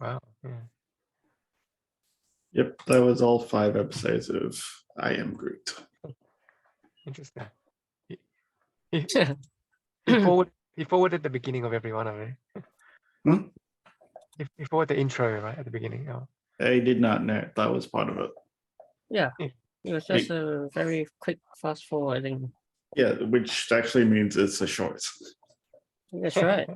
Wow. Yeah. Yep, that was all 5 episodes of I Am Groot. Interesting. He forwarded the beginning of every one of it. Hmm? He forwarded the intro right at the beginning. Oh. I did not know that was part of it. Yeah, it was just a very quick fast forwarding. Yeah, which actually means it's a short. That's right.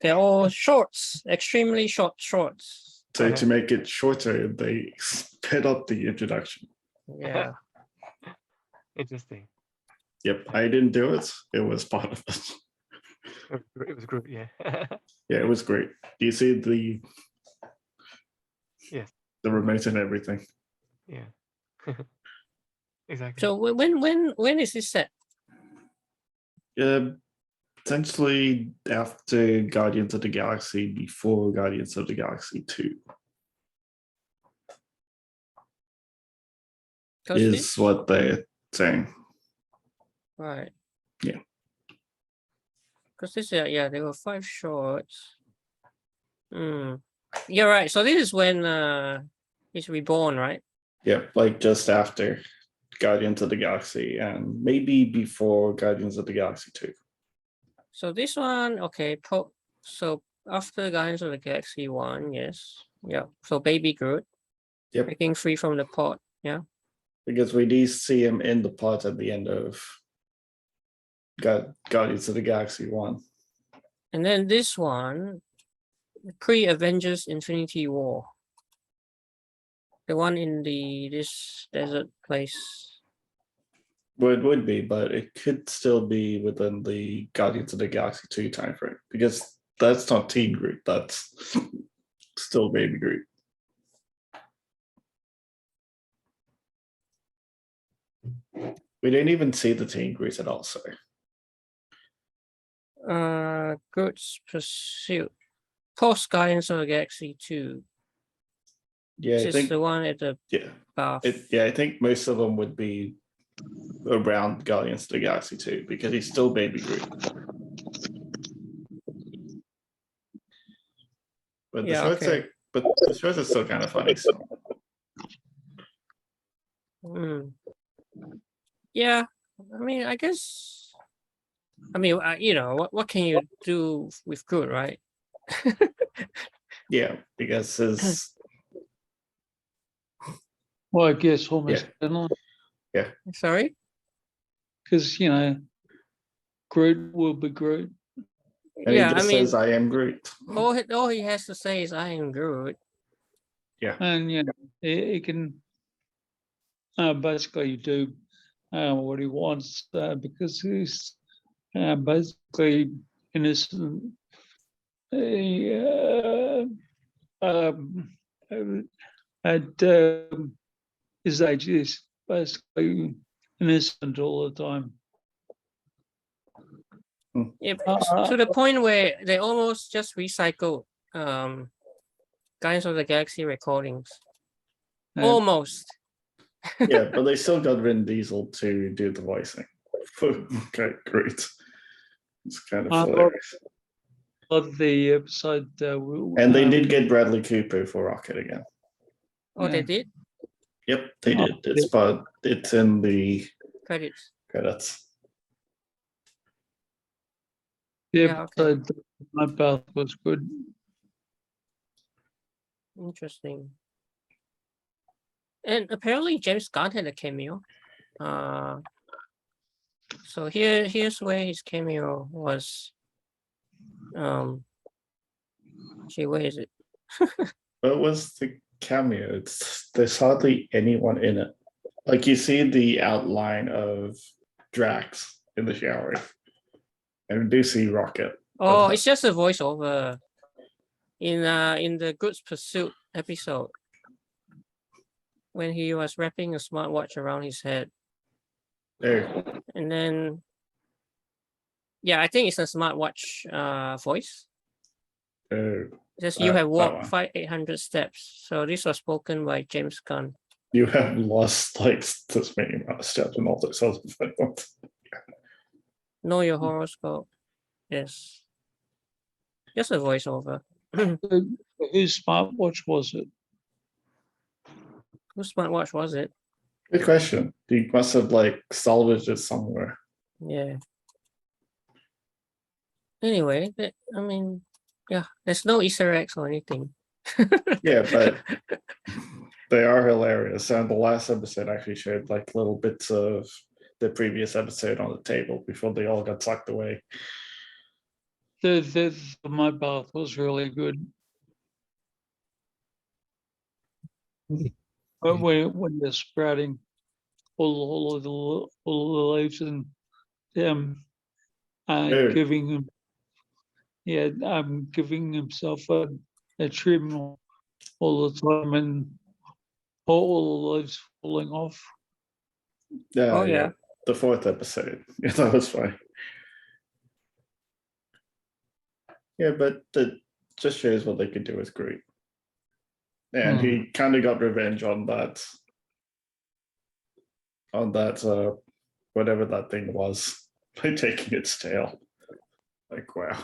They're all shorts, extremely short shorts. So to make it shorter, they sped up the introduction. Yeah. Interesting. Yep, I didn't do it. It was part of it. It was Groot, yeah. Yeah, it was great. Do you see the Yes. the remote and everything? Yeah. Exactly. So when is this set? Essentially after Guardians of the Galaxy, before Guardians of the Galaxy 2 is what they're saying. Right. Yeah. Because this, yeah, there were 5 shorts. You're right. So this is when he's reborn, right? Yeah, like just after Guardians of the Galaxy and maybe before Guardians of the Galaxy 2. So this one, okay. So after Guardians of the Galaxy 1, yes. Yeah. So Baby Groot. Yep. Breaking free from the pod. Yeah. Because we do see him in the pod at the end of Guardians of the Galaxy 1. And then this one, pre-Avengers Infinity War. The one in this desert place. Well, it would be, but it could still be within the Guardians of the Galaxy 2 timeframe. Because that's not Teen Groot, that's still Baby Groot. We didn't even see the Teen Groot at all, so. Groot's Pursuit. Post Guardians of the Galaxy 2. Yeah, This I is think the one at the yeah. bath. Yeah, I think most of them would be around Guardians of the Galaxy 2 because he's still Baby Groot. But Yeah, the shorts okay. the shorts are still kind of funny. So Yeah, I mean, I guess. I mean, you know, what can you do with Groot, right? yeah, because his Well, I guess almost Sorry? because Groot will be Groot. and Yeah, he just I mean, says I am Groot. all he has to say is I am Groot. And he can basically do what he wants because he's basically innocent. At his age, he's basically innocent all the time. Yeah, to the point where they almost just recycle Guardians of the Galaxy recordings. Almost. Yeah, but they still got Vin Diesel to do the voicing. Okay, great. It's kind of hilarious. Of the episode, And they did get Bradley Cooper for Rocket again. Oh, they did? Yep, they did. It's in the Credits. The Yeah, okay. episode My Path was good. Interesting. And apparently James Gunn had a cameo. So here's where his cameo was. Gee, where is it? What was the cameo? There's hardly anyone in it. Like you see the outline of Drax in the shower. And we do see Rocket. Oh, it's just a voiceover in the Groot's Pursuit episode when he was wrapping a smartwatch around his head. There. And then I think it's a smartwatch voice. Just you have walked 800 steps. So this was spoken by James Gunn. You have lost like this many amount of steps and all those other things. Know your horoscope. Yes. Just a voiceover. Whose smartwatch was it? Whose smartwatch was it? Good question. He must have like salvaged it somewhere. Yeah. Anyway, I mean, yeah, there's no Easter eggs or anything. Yeah, but they are hilarious. And the last episode actually showed like little bits of the previous episode on the table before they all got sucked away. The my bath was really good. But when they're sprouting all of the leaves and Dude. giving him, giving himself a trim all the time and all the leaves falling off. Yeah, Oh, yeah. The fourth episode. Yeah, that was funny. Yeah, but it just shows what they could do with Groot. And he kind of got revenge on that. Whatever that thing was, by taking its tail. Like, wow.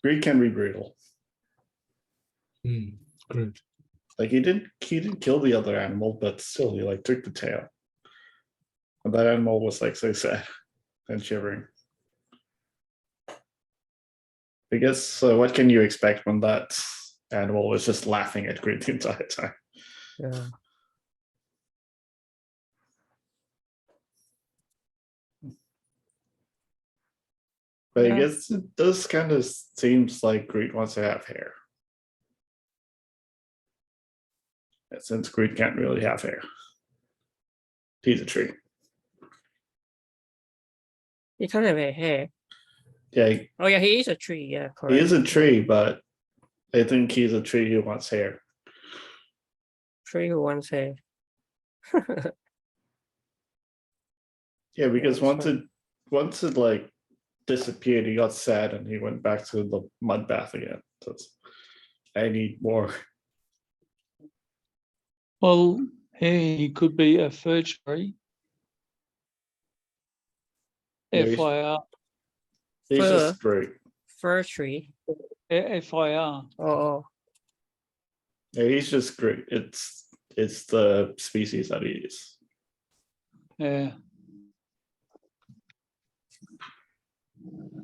Groot can be brutal. Groot. Like he didn't kill the other animal, but still he like took the tail. And that animal was like so sad and shivering. I guess what can you expect when that animal was just laughing at Groot the entire time? Yeah. But Yeah. I guess it does kind of seems like Groot wants to have hair. Since Groot can't really have hair. He's a tree. He can't have a hair. Yeah, Oh yeah, he is a tree. Yeah, he correct. is a tree, but I think he's a tree who wants hair. Tree who wants hair. Yeah, because that's once it like disappeared, he got sad and he went back to the mud bath again. So I need more. Well, he could be a fir tree. Yeah, he's- FIR. He's Fur. just Groot. Fir tree. FIR. Oh, Yeah, he's just Groot. It's the species that he is. Yeah.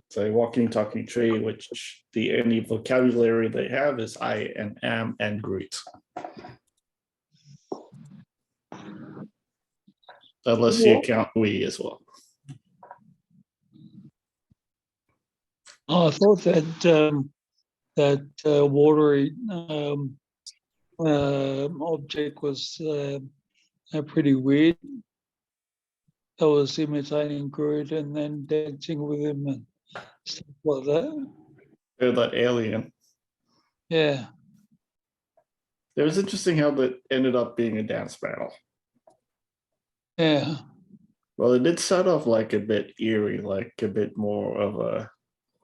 It's a walking, talking tree, which the only vocabulary they have is I and am and Groot. Unless you count we as well. Oh, I thought that watery object was pretty weird. That was imitating Groot and then dancing with him and stuff like that. They're that alien. Yeah. It was interesting how that ended up being a dance battle. Yeah. Well, it did start off like a bit eerie, like a bit more of a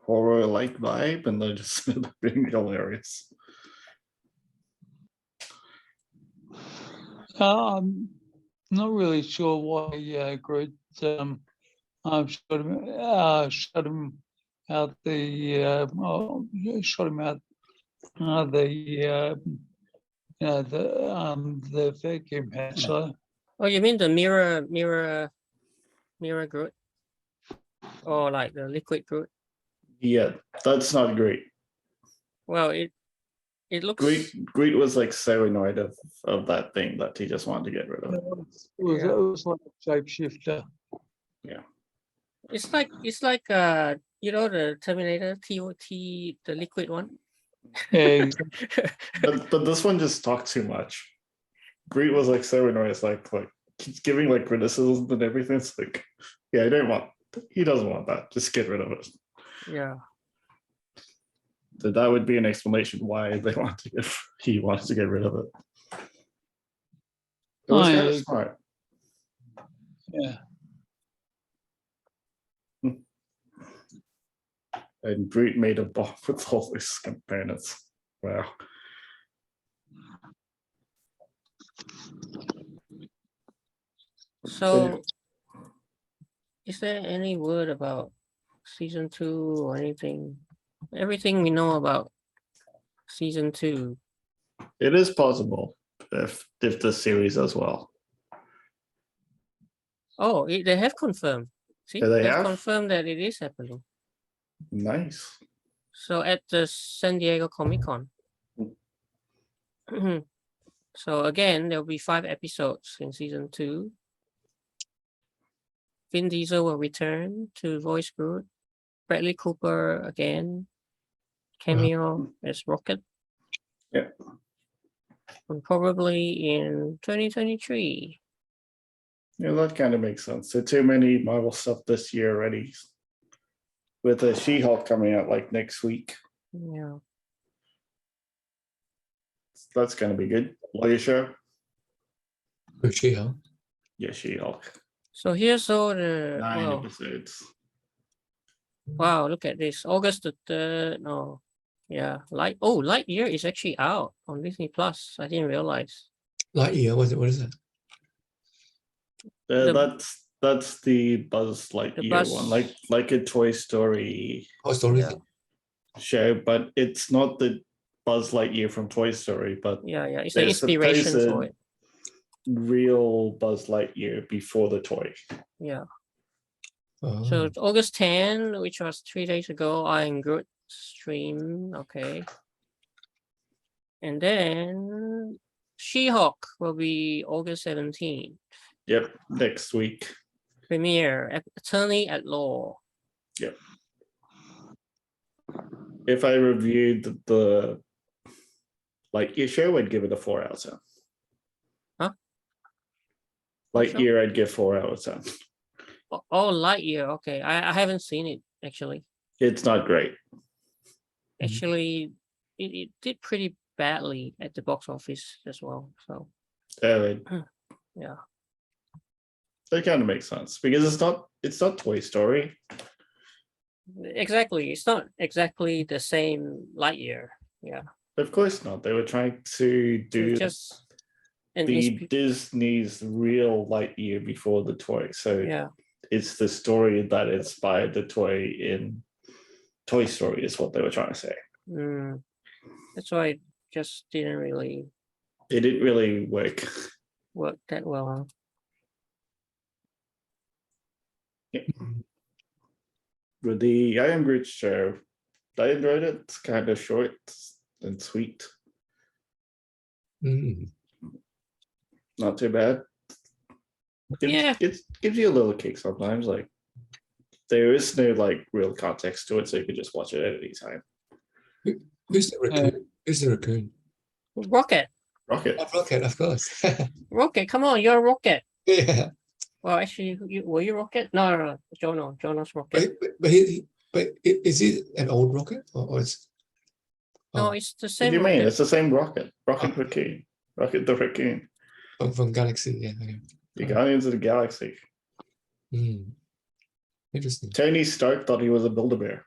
horror-like vibe, and then just ended up being hilarious. I'm not really sure why Groot shut him out shut him out the vacuum hatcher. oh, you mean the mirror Groot? Or like the liquid Groot? Yeah, that's not great. Well, it looks. Groot was like so annoyed of that thing that he just wanted to get rid of it. It was like a shapeshifter. It's like you know, the Terminator TOT, the liquid one. Yeah. But this one just talked too much. Groot was like so annoyed. It's like he's giving like criticisms and everything. It's like, yeah, he doesn't want that. Just get rid of it. Yeah. So that would be an explanation why he wanted to get rid of it. It was kind of smart. Yeah. And Groot made a bomb with all these components. Wow. So, is there any word about season 2 or anything? everything we know about season 2. It is possible if the series as well. Oh, they have confirmed. See, They they've have? confirmed that it is happening. Nice. So at the San Diego Comic-Con. So again, there'll be 5 episodes in season 2. Vin Diesel will return to voice Groot. Bradley Cooper again. Cameo as Rocket. Yeah. And probably in 2023. Yeah, that kind of makes sense. There are too many Marvel stuff this year already. With the She-Hulk coming out like next week. Yeah. That's gonna be good. Lawyer show? With She-Hulk. Yeah, She-Hulk. So here's all the 9 episodes. wow, look at this. August the 3rd. No. Yeah. Lightyear is actually out on Disney Plus. I didn't realize. Lightyear, what is it? That's the Buzz Lightyear Buzz- one, like a Toy Story Oh, story. Yeah. show, but it's not the Buzz Lightyear from Toy Story, but Yeah, it's the there's inspiration for supposed it. real Buzz Lightyear before the toy. Yeah. Oh. So it's August 10, which was 3 days ago, I and Groot stream. Okay. And then She-Hulk will be August 17. Yep, next week. Premiere Attorney at Law. Yep. If I reviewed the Lightyear show, I'd give it a 4 out of 10. Huh? Lightyear, I'd give 4 out of 10. Oh, Lightyear. Okay. I haven't seen it actually. It's not great. Actually, it did pretty badly at the box office as well. So yeah. That kind of makes sense because it's not Toy Story. Exactly. It's not exactly the same Lightyear. Yeah. Of course not. They were trying to do Just an the Disney's real Lightyear before the toy. So yeah. it's the story that inspired the toy in Toy Story is what they were trying to say. That's why it just didn't really It didn't really work. work that well. Huh? With the I Am Groot show, I enjoyed it. It's kind of short and sweet. Mm. Not too bad. It gives you a little kick sometimes. Like there is no like real context to it, so you can just watch it at any time. Who's the raccoon? Who's the raccoon? Rocket. Rocket. Oh, Rocket, of course. Rocket. Come on, you're a Rocket. Yeah. Well, actually, were you Rocket? No. Jono's Rocket. But is it an old rocket or it's? No, Oh, it's the What same. do you mean? Rocket. It's the same Rocket. Rocket Raccoon. Rocket the Raccoon. from Galaxy, yeah. Okay. The Guardians of the Galaxy. Interesting. Tony Stark thought he was a Build-A-Bear.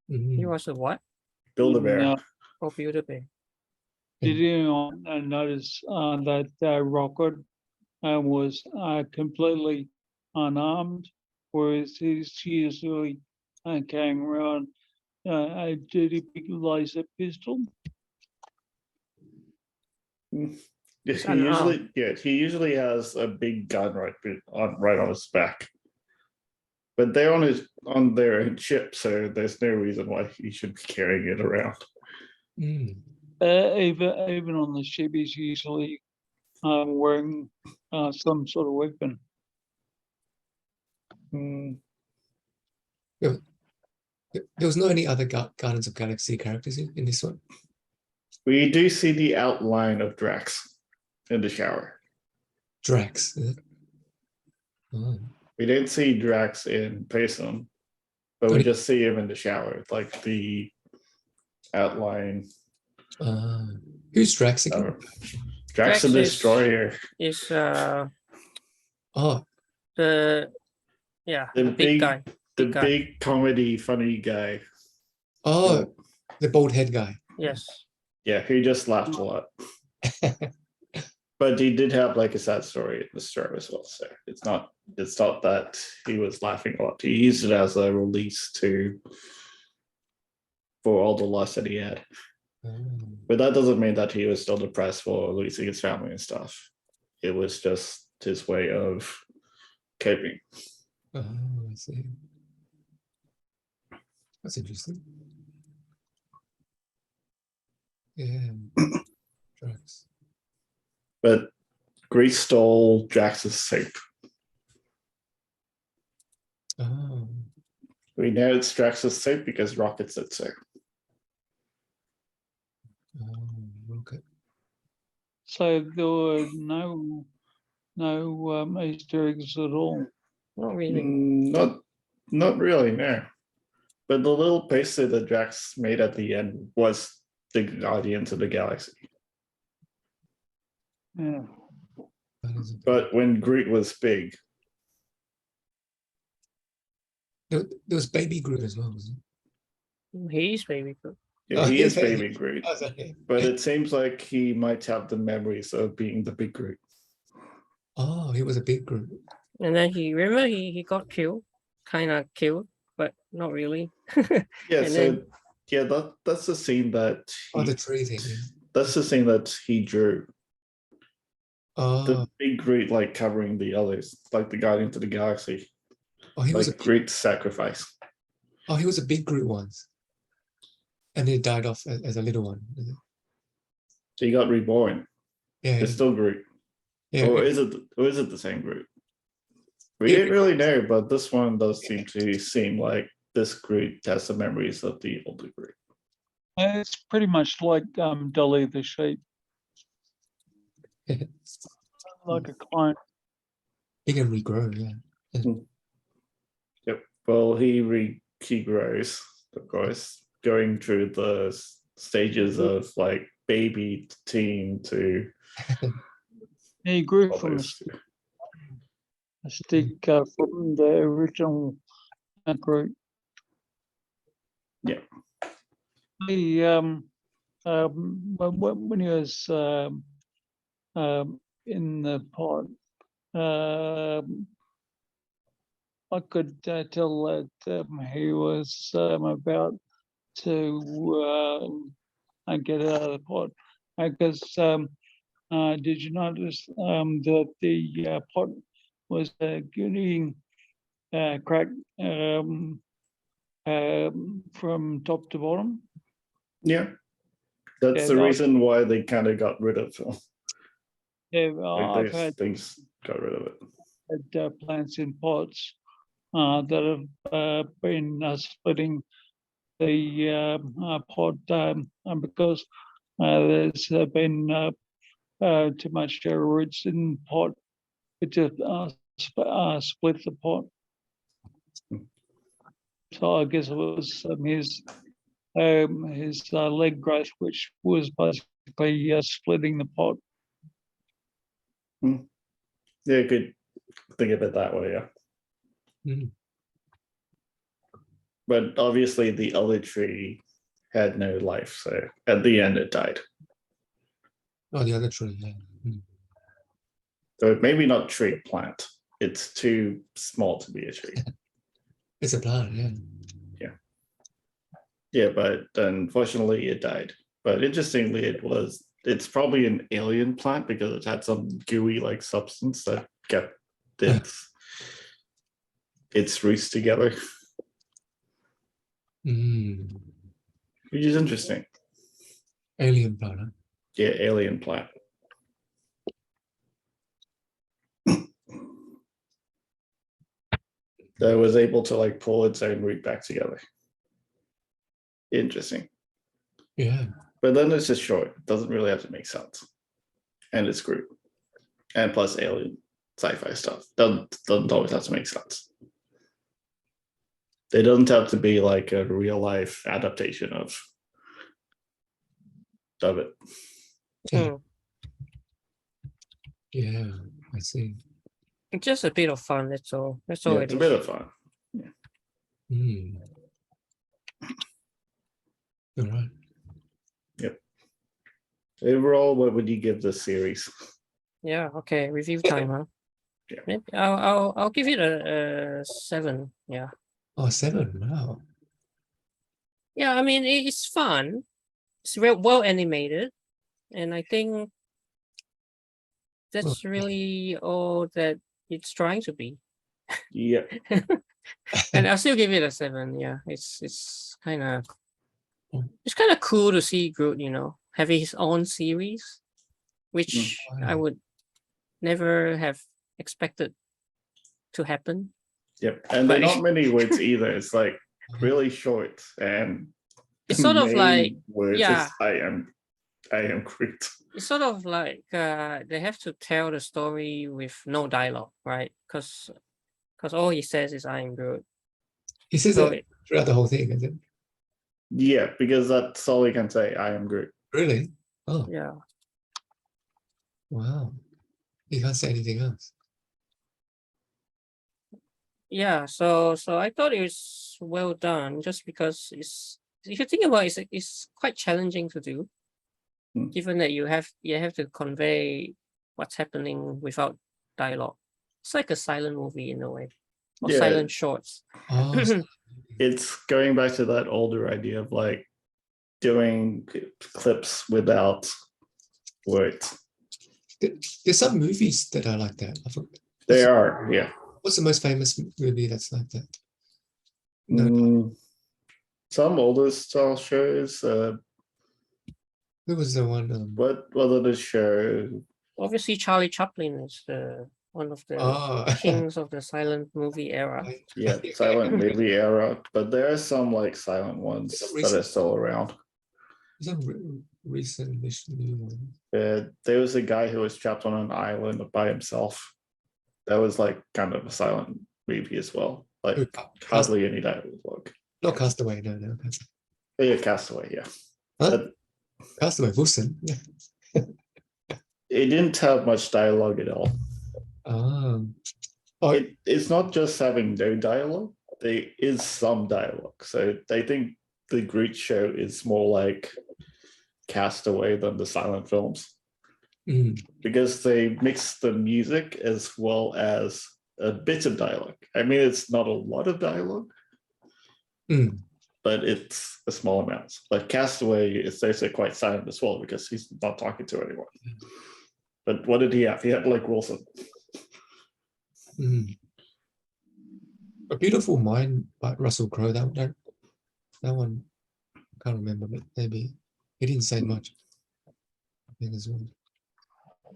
He was a what? Build-A-Bear. No. Oh, Build-A-Bear. Did you notice that Rocket was completely unarmed, whereas he's usually carrying around a dirty big laser pistol? He usually has a big gun right on his back. But they're on their own ship, so there's no reason why he should be carrying it around. Even on the ship, he's usually wearing some sort of weapon. There was not any other Guardians of Galaxy characters in this one. We do see the outline of Drax in the shower. Drax. Is it? Oh. We didn't see Drax in person, but we just see him in the shower, like the outline. Who's Drax again? Drax the Destroyer. Is Oh, the big guy. The big comedy funny guy. oh, the bald head guy. Yes. Yeah, he just laughed a lot. But he did have like a sad story at the start as well. So it's not that he was laughing a lot. He used it as a release to for all the loss that he had. Oh, But that doesn't mean that he was still depressed for losing his family and stuff. It was just his way of coping. oh, I see. That's interesting. Yeah. Drugs. But Groot stole Drax's soup. Oh, We know it's Drax's soup because Rocket said so. okay. So there were no Easter eggs at all. Not really. Not really, no. But the little poster that Drax made at the end was the Guardians of the Galaxy. Yeah. That is But when Groot was big, there was Baby Groot as well, wasn't He's baby Groot. yeah, Oh, he yeah, is yeah. baby Groot. it? Okay. But it seems like he might have the memories of being the big Groot. Oh, he was a big Groot. And then remember he got killed, kind of killed, but not really. Yeah, And so then- yeah, that's the scene that Oh, he, the tree thing. Yeah. that's the scene that he drew. Oh, The big Groot like covering the others, like the Guardians of the Galaxy, he was like Groot's sacrifice. he was a big Groot once, and he died off as a little one. Is it? So he got reborn. Yeah, It's still Groot. yeah, Or is it the same Groot? We Yeah. didn't really know, but this one does seem like this Groot has the memories of the older Groot. It's pretty much like Dolly the sheep, like a clone. he can regrow. Yeah. Yep. Well, he grows, of course, going through the stages of like baby to teen to He grew all from those. a stick from the original Groot. Yeah. He when he was in the pod, I could tell that he was about to get out of the pod, because did you notice that the pot was getting cracked from top to bottom? Yeah. That's Yeah, the that- reason why they kind of got rid of him. Yeah, Like I've those had things got rid of it. plants in pots that have been splitting the pot because there's been too much roots in pot. It just split the pot. So I guess it was his leg growth, which was basically splitting the pot. Yeah, you could think of it that way, yeah. Mhm. But obviously the other tree had no life, so at the end it died. Oh, the other tree. Yeah. Mm. So maybe not tree, plant. It's too small to be a tree. It's a plant. Yeah. Yeah, but unfortunately it died. But interestingly, it's probably an alien plant because it had some gooey like substance that kept its roots together, Mm. which is interesting. Alien plant. Huh? Yeah, alien plant. That was able to like pull its own root back together. Interesting. Yeah. But then it's just short. It doesn't really have to make sense. And it's Groot. And plus alien sci-fi stuff. Doesn't always have to make sense. It doesn't have to be like a real life adaptation of it. Hmm. Yeah. I see. It's just a bit of fun. That's all. That's all Yeah, it it's a is. bit of fun. Mm. All right. Overall, what would you give this series? Yeah. Okay. Review time, huh? Yeah. Maybe I'll give it a 7. Yeah. Oh, 7. Wow. Yeah, I mean it's fun. It's real well animated, and I think that's really all that it's trying to be. Yeah, And I'll still give it a 7. Yeah, it's kind of cool to see Groot, having his own series, which I Wow. would never have expected to happen. yep. And But they're not many words either. It's like really short, and it's the sort of main like, words yeah, is I am Groot. it's sort of like they have to tell the story with no dialogue, right? Because all he says is "I am Groot." He says So it throughout the whole thing, is it? Yeah, because that's all he can say. I am Groot. Really? Oh, yeah, wow. He can't say anything else. yeah. So I thought it was well done, just because if you think about it, it's quite challenging to do, given that you have to convey what's happening without dialogue. It's like a silent movie in a way, or Yeah. silent shorts. Oh, It's going back to that older idea of like doing clips without words. there's some movies that are like that. They are, yeah. What's the most famous movie that's like that? No, Some older style shows. who was the one? What other the show? Obviously, Charlie Chaplin is one of the Oh, kings of the silent movie era. Yeah, silent movie era. But there are some like silent ones Some that recent- are still around. Some recent new one. There was a guy who was trapped on an island by himself. That was like kind of a silent movie as well. Like hardly any dialogue. Not Castaway, no. Yeah, Castaway, yeah. Huh? But Castaway, Wilson. Yeah. it didn't have much dialogue at all. Oh, It's not just having no dialogue. There is some dialogue. So I think the Groot show is more like Castaway than the silent films. Because they mix the music as well as a bit of dialogue. I mean, it's not a lot of dialogue, but it's a small amount. Like Castaway is also quite silent as well because he's not talking to anyone. But what did he have? He had like Wilson. A Beautiful Mind by Russell Crowe. That one, I can't remember, but maybe he didn't say much. I think as well.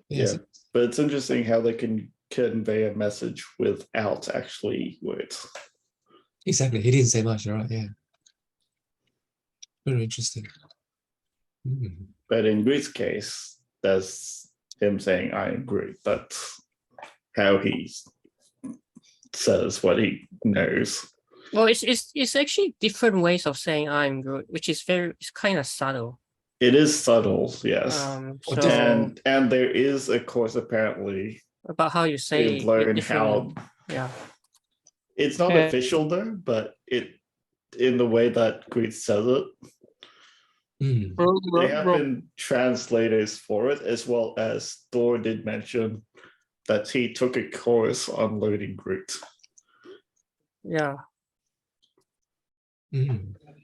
Yeah, but it's interesting how they can convey a message without actually words. Exactly, he didn't say much. Right? Yeah, very interesting. But in Groot's case, that's him saying "I am Groot." That's how he says what he knows. Well, it's actually different ways of saying "I'm Groot," which is it's kind of subtle. It is subtle, yes. So and there is a course apparently about how you say learn how. Yeah, it's not official though, but it in the way that Groot says it. There have been translators for it, as well as Thor did mention that he took a course on learning Groot. Yeah.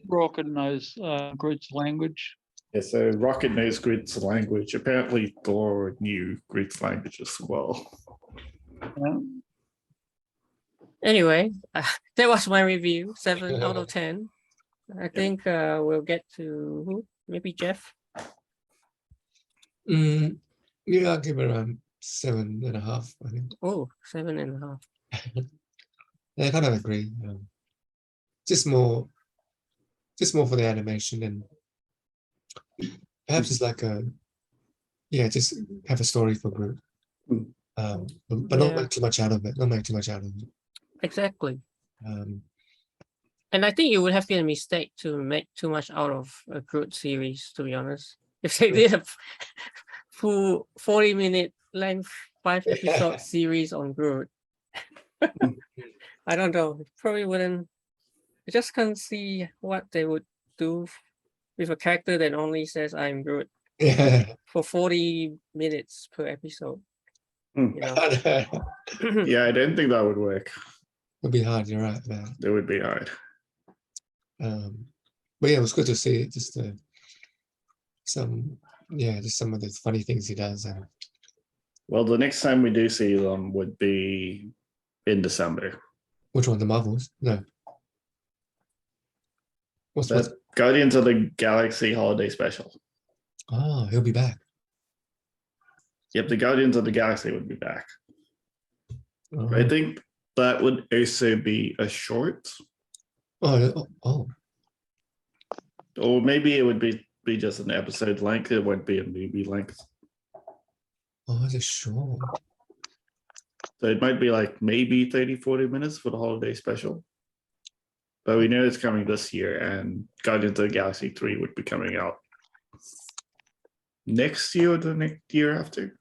Rocket knows Groot's language. Yeah, so Rocket knows Groot's language. Apparently, Thor knew Groot's language as well. Yeah. Anyway, that was my review. 7 out of 10. I think we'll get to maybe Jeff. Yeah, I'll give it around 7.5. I think. Oh, 7.5. I kind of agree. Just more for the animation, and perhaps it's like just have a story for Groot. But not make too much out of it. Exactly. And I think it would have been a mistake to make too much out of a Groot series, to be honest. If they did a full 40-minute length 5-episode series on Groot, I don't know. It probably wouldn't. I just can't see what they would do with a character that only says "I'm Groot" for 40 minutes per episode. Yeah, I don't think that would work. It'd be hard. You're right, man. It would be hard. But yeah, it was good to see just some just some of the funny things he does. And Well, the next time we do see them would be in December. which one? The Marvels? No. What's That Guardians of the Galaxy holiday special. Oh, he'll be back. Yep, the Guardians of the Galaxy would be back. Oh, I think that would also be a short, oh, or maybe it would be just an episode length. It won't be a movie length. it's a short. So it might be like maybe 30, 40 minutes for the holiday special. But we know it's coming this year, and Guardians of the Galaxy 3 would be coming out next year or the next year after.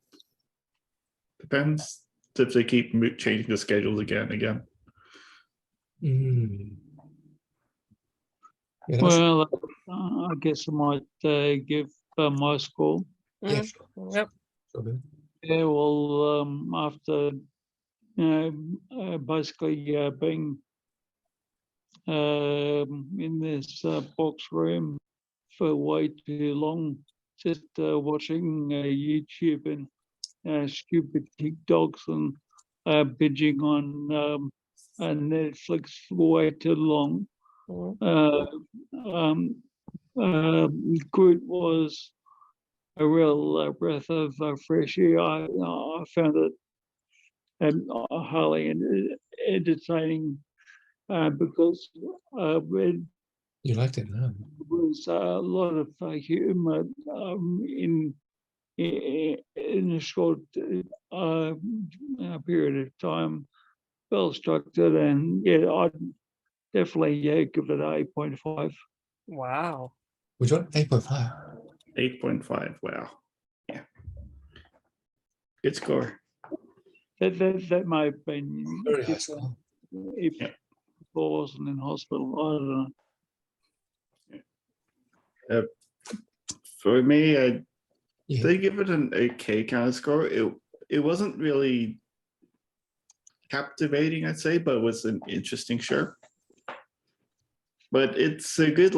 Depends if they keep changing the schedules again and again. Mm. Yeah, that was- Well, I guess I might give my score. yeah, Mm, sure. Yep. Sure, man. Yeah, well, after basically being in this box room for way too long, just watching YouTube and stupid TikToks and binging on Netflix for way too long. Mm. Groot was a real breath of fresh air. I found it highly entertaining because it You liked it, huh? was a lot of humor in a short period of time, well structured, and yeah, I'd definitely give it 8.5. Wow. Which one? 8.5. 8.5. Wow. Yeah. Good score. That may have been Very high score. if Yeah. I wasn't in hospital. I don't know. For me, I Yeah. they give it an okay kind of score. It wasn't really captivating, I'd say, but it was an interesting show. But it's a good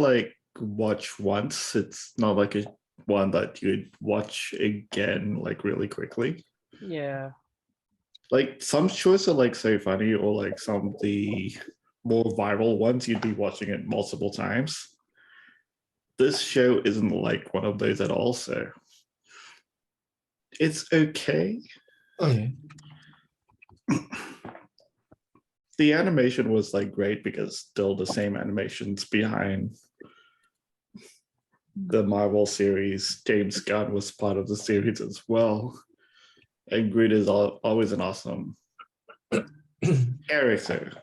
watch once. It's not like a one that you'd watch again really quickly. Yeah. Like some shows are so funny, or some of the more viral ones, you'd be watching it multiple times. This show isn't like one of those at all, so it's okay. Oh yeah. The animation was great because still the same animations behind the Marvel series. James Gunn was part of the series as well, and Groot is always an awesome character.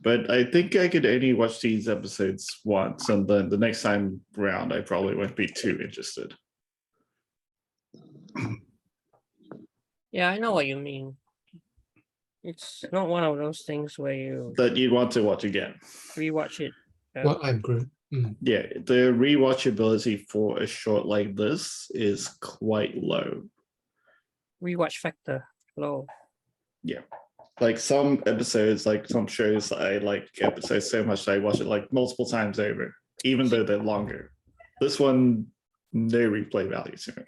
But I think I could only watch these episodes once, and then the next time round I probably won't be too interested. Yeah, I know what you mean. It's not one of those things where you That you'd want to watch again. rewatch it. Well, I'm Groot. Yeah, the rewatchability for a short like this is quite low. Rewatch factor low. Like some episodes, some shows, I like episodes so much that I watch it multiple times over, even though they're longer. This one, no replay value to me.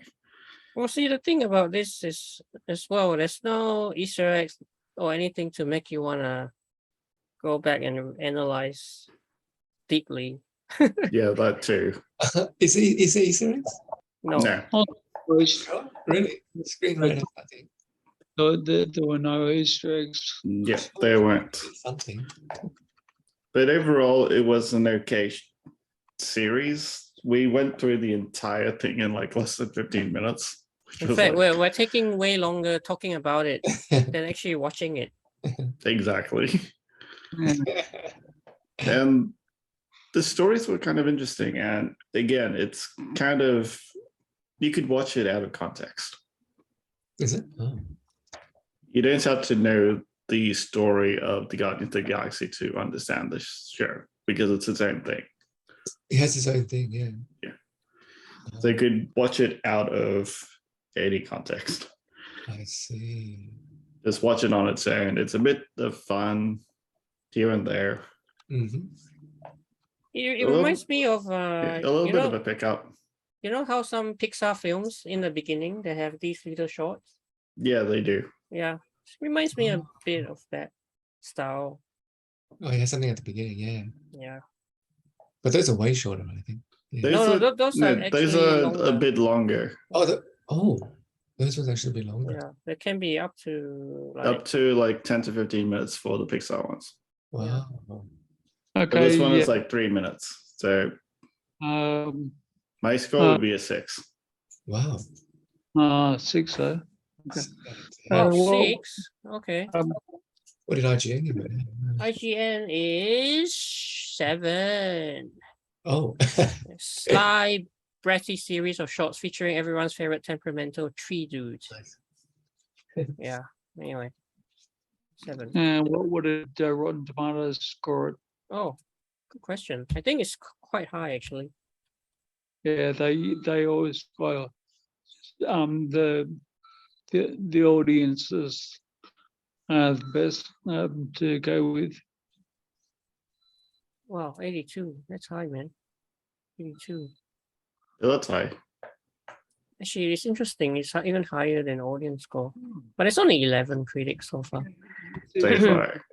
Well, see, the thing about this is as well, there's no Easter eggs or anything to make you wanna go back and analyze deeply. Yeah, that too. Is it Easter eggs? No. No. First, Oh, really? Screenwriter, I think. there were no Easter eggs. Yeah, they weren't. Something. But overall, it was an okay series. We went through the entire thing in less than 15 minutes. which In was fact, we're taking way longer talking about it than actually watching it. exactly. Yeah. And the stories were kind of interesting. And again, it's kind of, you could watch it out of context. Is it? Oh. You don't have to know the story of the Guardians of the Galaxy to understand this show, because it's its own thing. It has its own thing, yeah. Yeah. So you could watch it out of any context. I see. Just watch it on its own. It's a bit of fun here and there. Mm-hmm. It A little- reminds me of A little you bit know, of a pickup. you know how some Pixar films in the beginning they have these little shorts. Yeah, they do. Yeah, it reminds me a bit of that style. Oh, yeah, something at the beginning, yeah. Yeah. But those are way shorter, I think. Yeah. No, Those no, are, those are those actually are a longer. bit longer. Oh, those ones actually be longer. Yeah, they can be up to like Up to like 10 to 15 minutes for the Pixar ones. Wow. But Okay, this one yeah. is like 3 minutes. So my score Uh, would be a 6. Wow. 6 though. oh, well, 6. Okay. What did IGN give it? IGN is 7. Oh, Sly bratty series of shorts featuring everyone's favorite temperamental tree dude. nice. Yeah. Anyway. 7. And what would Rotten Tomatoes score it? Oh, good question. I think it's quite high actually. Yeah, they always well, the audience is the best to go with. Wow, 82. That's high, man. 82. That's high. Actually, it's interesting. It's even higher than audience score, but it's only 11 critics so far. So far.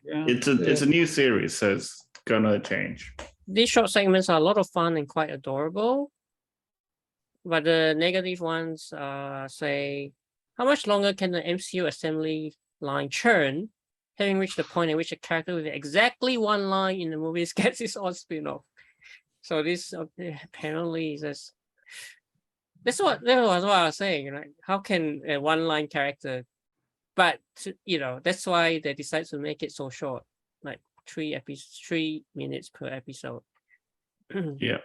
Yeah, It's a new series, so it's gonna change. These short segments are a lot of fun and quite adorable. But the negative ones say, how much longer can the MCU assembly line churn, having reached the point at which a character with exactly one line in the movies gets its own spin-off? So this apparently is just... that was what I was saying, right? How can a one-line character... But, that's why they decide to make it so short, like 3 minutes per episode. Yeah.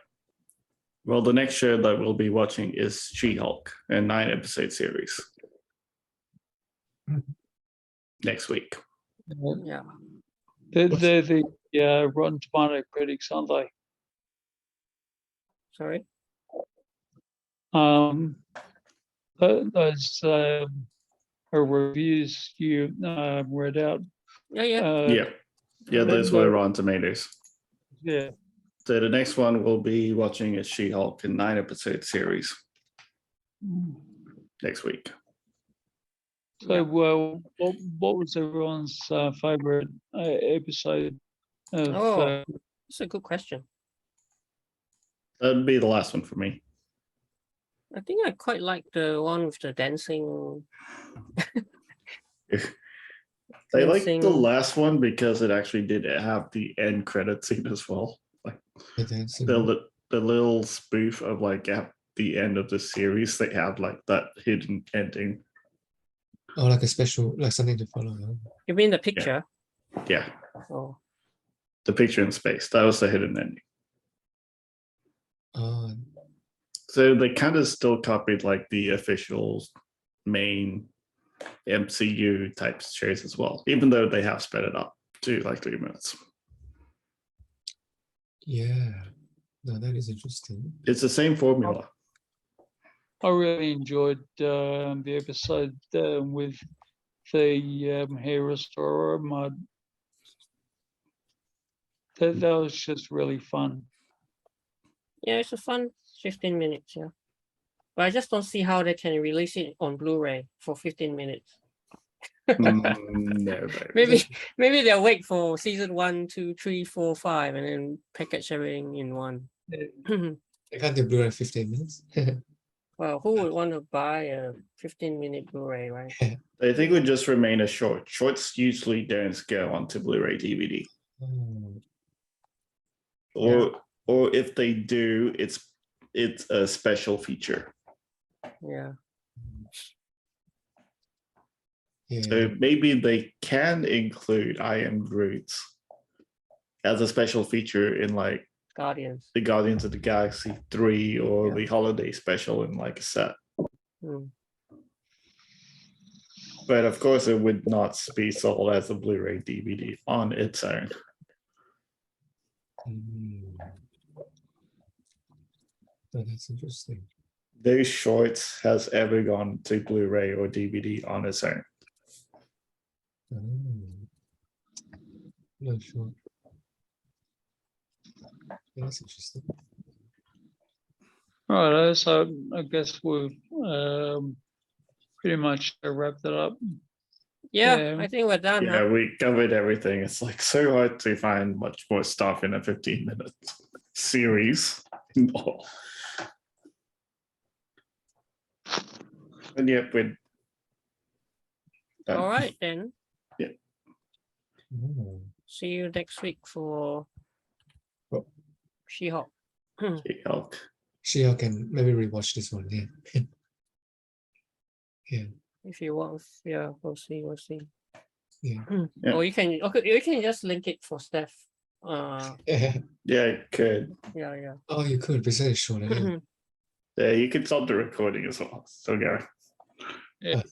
Well, the next show that we'll be watching is She-Hulk, a 9-episode series. Next week. Yeah. they're the Rotten Tomato critics, aren't they? Sorry? Those reviews you read out. Yeah. Yeah, those were Rotten Tomatoes. Yeah. So the next one we'll be watching is She-Hulk, a 9-episode series next week. So, well, what was everyone's favorite episode of? Oh. That's a good question. That'd be the last one for me. I think I quite like the one with the dancing. I like the Dancing. last one because it actually did have the end credit scene as well. Like The dancing. the little spoof of like at the end of the series, they have like that hidden ending. Oh, like a special, like something to follow. You mean the picture? Yeah, Oh, the picture in space. That was the hidden ending. Oh, So they kind of still copied like the official main MCU type shows as well, even though they have sped it up to like 3 minutes. yeah. No, that is interesting. It's the same formula. I really enjoyed the episode with the hair restorer mud. That was just really fun. yeah, it's a fun 15 minutes, yeah. But I just don't see how they can release it on Blu-ray for 15 minutes. No, Maybe they'll wait for season 1, 2, 3, 4, 5, and then package everything in one. I can't do Blu-ray 15 minutes. Well, who would want to buy a 15-minute Blu-ray, right? I think it would just remain a short. Shorts usually don't go onto Blu-ray DVD, Oh, or if they do, it's a special feature. Yeah. yeah. So maybe they can include I Am Groot as a special feature in like Guardians. the Guardians of the Galaxy 3 or Yeah. the holiday special in like a set. Hmm. But of course, it would not be sold as a Blu-ray DVD on its own. Mm. Oh, that's interesting. Those shorts has ever gone to Blu-ray or DVD on its own. Oh. Not sure. Yeah, that's interesting. All right, so I guess we've pretty much wrapped it up. Yeah, I think we're done. Yeah, Huh? we covered everything. It's like so hard to find much more stuff in a 15-minute series. And yep, we're done. All right then. Oh, See you next week for Oh. She-Hulk. She-Hulk. She-Hulk can maybe rewatch this one. Yeah. Yeah. If you want, yeah, we'll see. Yeah. Yeah. Or you can just link it for Steph. Yeah. Yeah, it could. Yeah. Oh, you could be so short. Yeah, you could stop the recording as well. So, Gary. Yeah.